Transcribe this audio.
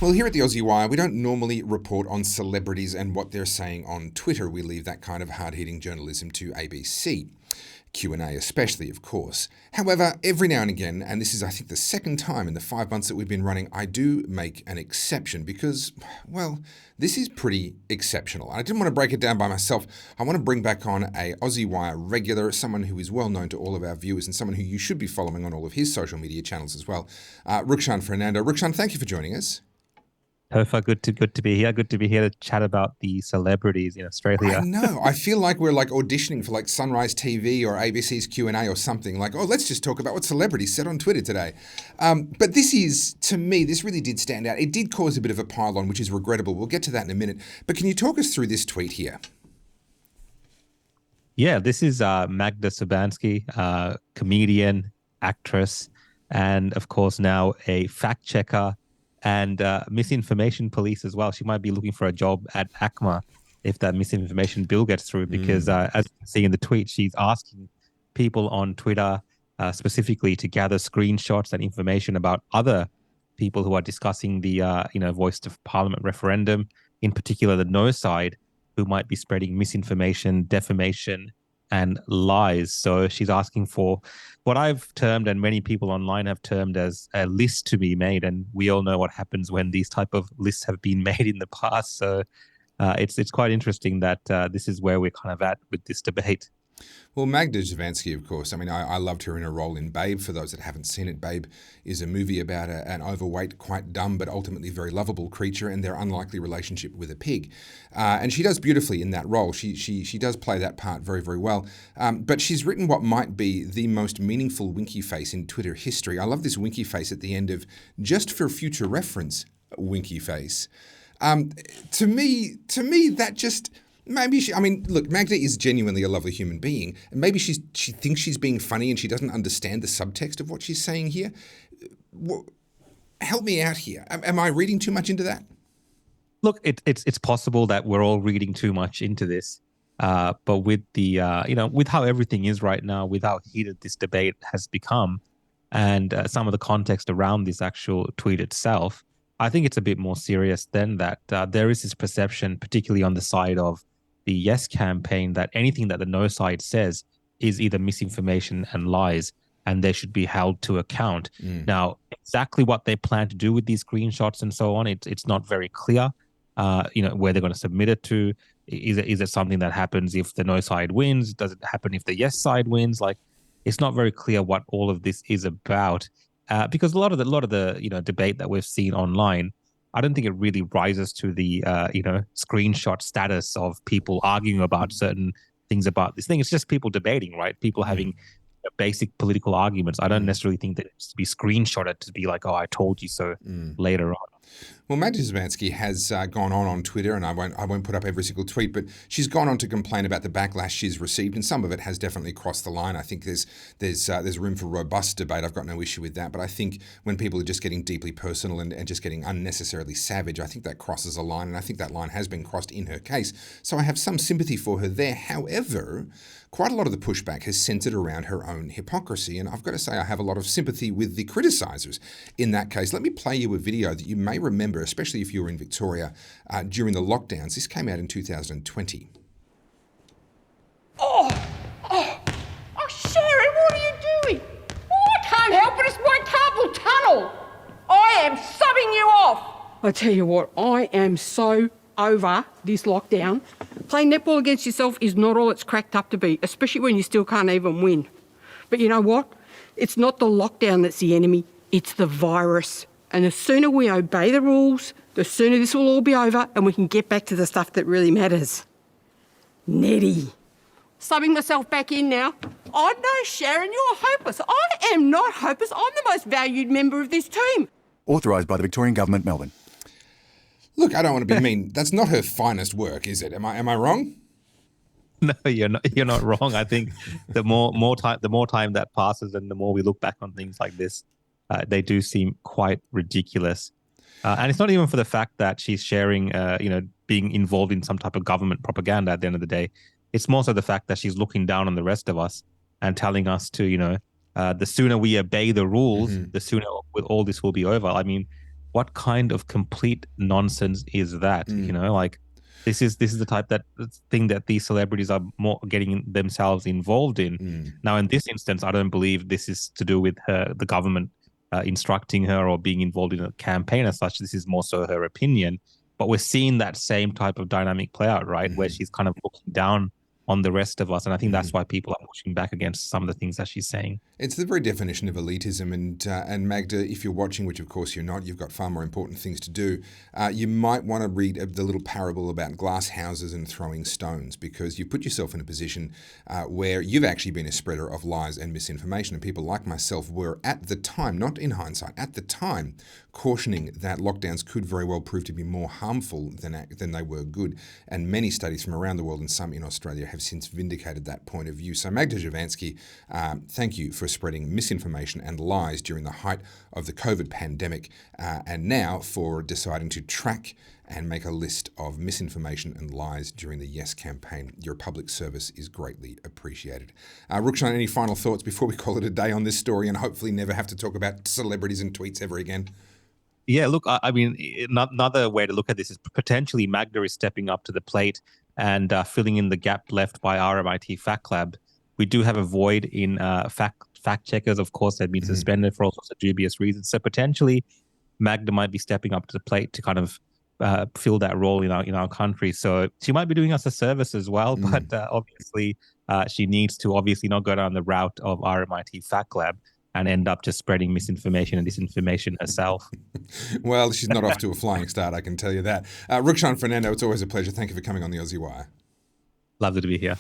Well, here at the Aussie Wire, we don't normally report on celebrities and what they're saying on Twitter. We leave that kind of hard-hitting journalism to ABC. Q&A especially, of course. However, every now and again, and this is I think the second time in the 5 months that we've been running, I do make an exception because, well, this is pretty exceptional. I didn't want to break it down by myself. I want to bring back on a Aussie Wire regular, someone who is well known to all of our viewers and someone who you should be following on all of his social media channels as well. Rukshan Fernando. Rukshan, thank you for joining us. Topher, good to be here. Good to be here to chat about the celebrities in I Australia. know. I feel like we're like auditioning for like Sunrise TV or ABC's Q&A or something. Like, oh, let's just talk about what celebrities said on Twitter today. But this is, to me, this really did stand out. It did cause a bit of a pile-on, which is regrettable. We'll get to that in a minute. But can you talk us through this tweet here? Yeah, this is Magda Szubanski, comedian, actress, and of course now a fact checker and misinformation police as well. She might be looking for a job at ACMA if that misinformation bill gets through, because as you can see in the tweet, she's asking people on Twitter specifically to gather screenshots and information about other people who are discussing the Voice to Parliament referendum, in particular the no side, who might be spreading misinformation, defamation, and lies. So she's asking for what I've termed, and many people online have termed, as a list to be made. And we all know what happens when these type of lists have been made in the past. So it's quite interesting that this is where we're kind of at with this debate. Well, Magda Szubanski, of course. I mean, I loved her in her role in Babe. For those that haven't seen it, Babe is a movie about an overweight, quite dumb, but ultimately very lovable creature and their unlikely relationship with a pig. And she does beautifully in that role. She does play that part very, very well. But she's written what might be the most meaningful winky face in Twitter history. I love this winky face at the end of, just for future reference, winky face. To me, that just... Maybe look, Magda is genuinely a lovely human being. And maybe she thinks she's being funny and she doesn't understand the subtext of what she's saying here. Help me out here. Am I reading too much into that? Look, it's possible that we're all reading too much into this. But with the, with how everything is right now, with how heated this debate has become, and some of the context around this actual tweet itself, I think it's a bit more serious than that. There is this perception, particularly on the side of the Yes campaign, that anything that the No side says is either misinformation and lies, and they should be held to account. Now, exactly what they plan to do with these screenshots and so on, it's not very clear. Where they're going to submit it to. Is it something that happens if the No side wins? Does it happen if the Yes side wins? Like, it's not very clear what all of this is about, because a lot of the debate that we've seen online, I don't think it really rises to the screenshot status of people arguing about certain things about this thing. It's just people debating, right? People having basic political arguments. I don't necessarily think that it needs to be screenshotted to be like, oh, I told you so later on. Well, Magda Szubanski has gone on Twitter, and I won't put up every single tweet, but she's gone on to complain about the backlash she's received, and some of it has definitely crossed the line. I think there's room for robust debate. I've got no issue with that, but I think when people are just getting deeply personal and just getting unnecessarily savage, I think that crosses a line, and I think that line has been crossed in her case. So I have some sympathy for her there. However, quite a lot of the pushback has centered around her own hypocrisy, and I've got to say I have a lot of sympathy with the criticisers in that case. Let me play you a video that you may remember, especially if you were in Victoria during the lockdowns. This came out in 2020. Sherry, what are you doing? I can't help it, it's my carpal tunnel. I am subbing you off. I tell you what, I am so over this lockdown. Playing netball against yourself is not all it's cracked up to be, especially when you still can't even win. But you know what? It's not the lockdown that's the enemy, it's the virus. And the sooner we obey the rules, the sooner this will all be over and we can get back to the stuff that really matters. Nettie. Subbing myself back in now. Oh no, Sharon, you're hopeless. I am not hopeless. I'm the most valued member of this team. Authorised by the Victorian Government, Melbourne. Look, I don't want to be mean. That's not her finest work, is it? Am I wrong? No, you're not wrong. I think the more time that passes, and the more we look back on things like this, they do seem quite ridiculous. And it's not even for the fact that she's sharing, being involved in some type of government propaganda at the end of the day. It's more so the fact that she's looking down on the rest of us and telling us to, the sooner we obey the rules, the sooner all this will be over. I mean, what kind of complete nonsense is that? You know, like this is the type that thing that these celebrities are more getting themselves involved in. Now, in this instance, I don't believe this is to do with the government instructing her or being involved in a campaign as such. This is more so her opinion. But we're seeing that same type of dynamic play out, right? Where she's kind of looking down on the rest of us. And I think that's why people are pushing back against some of the things that she's saying. It's the very definition of elitism. And Magda, if you're watching, which of course you're not, you've got far more important things to do, you might want to read the little parable about glass houses and throwing stones, because you put yourself in a position where you've actually been a spreader of lies and misinformation. And people like myself were at the time, not in hindsight, at the time, cautioning that lockdowns could very well prove to be more harmful than they were good. And many studies from around the world and some in Australia have since vindicated that point of view. So Magda Javansky, thank you for spreading misinformation and lies during the height of the COVID pandemic, and now for deciding to track and make a list of misinformation and lies during the Yes campaign. Your public service is greatly appreciated. Rukshan, any final thoughts before we call it a day on this story and hopefully never have to talk about celebrities and tweets ever again? Yeah, look, I mean, another way to look at this is potentially Magda is stepping up to the plate and filling in the gap left by RMIT Fact Lab. We do have a void in fact checkers. Of course, they've been suspended for all sorts of dubious reasons. So potentially, Magda might be stepping up to the plate to kind of fill that role in our country. So she might be doing us a service as well. But obviously, she needs to obviously not go down the route of RMIT Fact Lab and end up just spreading misinformation and disinformation herself. Well, she's not off to a flying start, I can tell you that. Rukshan Fernando, it's always a pleasure. Thank you for coming on the Aussie Wire. Lovely to be here.